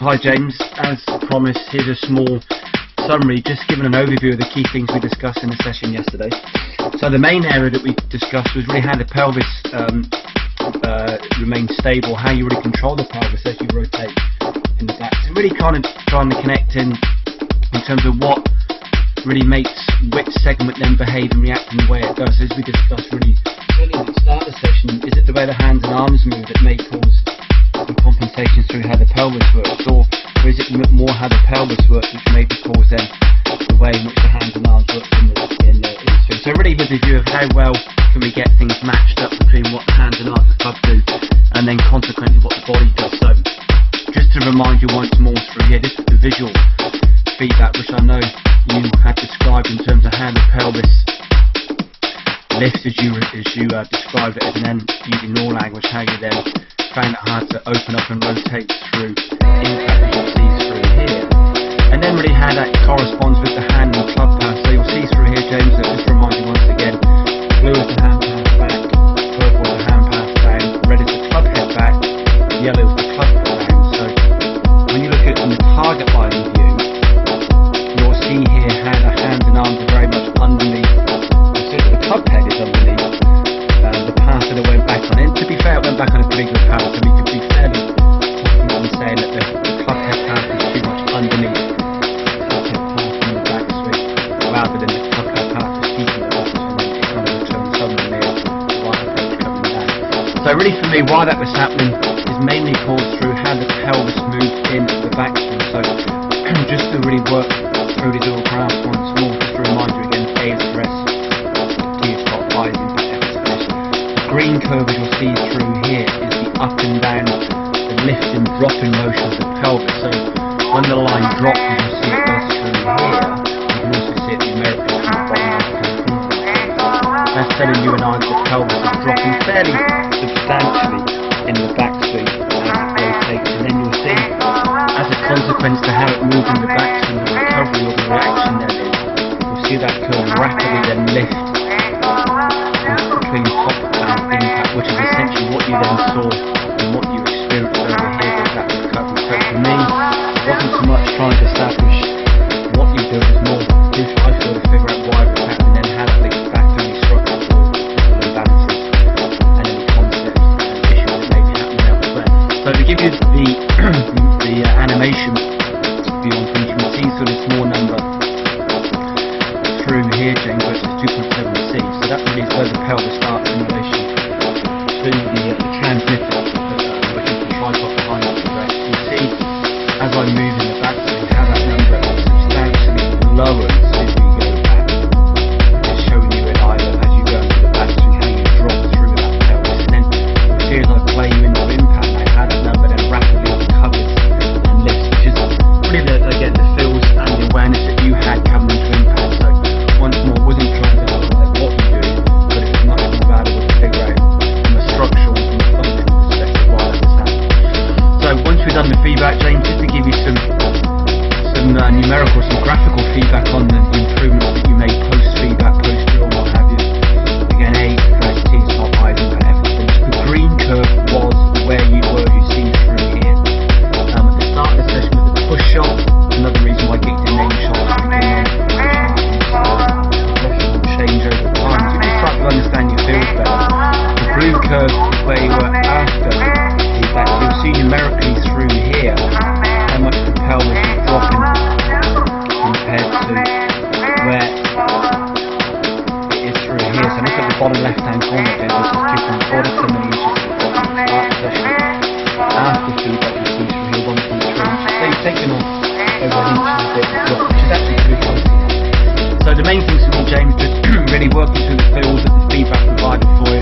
Hi James, as promised, here's a small summary, just giving an overview of the key things we discussed in the session yesterday. So the main area that we discussed was really how the pelvis remains stable, how you really control the pelvis as you rotate in the back. So really kind of trying to connect in terms of what really makes which segment then behave and react in the way it does. As we discussed really at the start of the session, is it the way the hands and arms move that may cause some compensations through how the pelvis works, or is it more how the pelvis works which may cause then the way in which the hands and arms work in the swing? So really with the view of how well can we get things matched up between what the hands and arms of the club do and then consequently what the body does. So just to remind you once more through here, this is the visual feedback which I know you had described in terms of how the pelvis lifts as you described it, and then using your language how you then found it hard to open up and rotate through impact as you see through here, and then really how that corresponds with the hand and club pass. So you'll see through here, James, that just remind you once again, blue is the hand pass back, purple is the hand pass down, red is the club head back, yellow is the club foot down. So when you look at it from the target line view, you'll see here how the hands and arms are very much underneath. The club head is underneath the path that it went back on. And to be fair, it went back on a pretty good path, so we could be fairly confident in saying that the club head path is too much underneath the club head path in the back swing, rather than the club head path is keeping the back swing and then it kind of returns suddenly near the right approach coming down. So really for me, why that was happening is mainly caused through how the pelvis moved into the back swing. So just to really work through these little graphs once more, just to remind you again, A is for S, T is top, I is impact, F is finish. The green curve as you'll see through here is the up and down, the lift and drop in motion of the pelvis. So when the line drops, as you'll see it does through here, you can also see it numerically from the bottom left hand corner. That's telling you and I that the pelvis is dropping fairly substantially in the back swing as it rotates, and then you'll see as a consequence to how it moves in the back swing, the recovery or the reaction then is, you'll see that curve rapidly then lift between top and impact, which is essentially what you then saw and what you experienced over here with that recovery. So for me, it wasn't so much trying to establish what you do, it's more if I feel to figure out why it was happening and how that links back to any structural imbalances and any concepts and issues that may be happening elsewhere. So to give you the animation view on things, you can see sort of small number through here, James, which is 2.7C. So that really is where the pelvis starts in relation to the transmitter, which is the tripod behind the breast. You see, as I move in the back swing, how that number substantially lowers as we go back. Just showing you in either as you go into the back swing, how you drop through that pelvis. And then you'll see as I play you into impact now, how that number then rapidly recovers and lifts, which is really again the feels and the awareness that you had coming into impact. So once more, wasn't trying to highlight what you do, but it was much more valuable to figure out from a structural and from a functional perspective why that was happening. So once we've done the feedback, James, just to give you some numerical, some graphical feedback on the improvements that you made post-feedback, post-drill, what have you. Again, A is press, T is top, I is impact, F is finish. The green curve was where you were, you see through here. At the start of the session with the push shot, another reason why getting the name shots to begin on, change over time, so you can start to understand your feels better. The blue curve is where you were after feedback, so you'll see numerically through here how much the pelvis is dropping compared to where it is through here. So look at the bottom left hand corner there, this is 2.4, that's how many inches at the bottom of the start session. After feedback you see through here 1.3 inches, so you've taken off over an inch and a bit of drop, which is actually pretty close. So the main things for me, James, just really working through the feels that the feedback provided for you,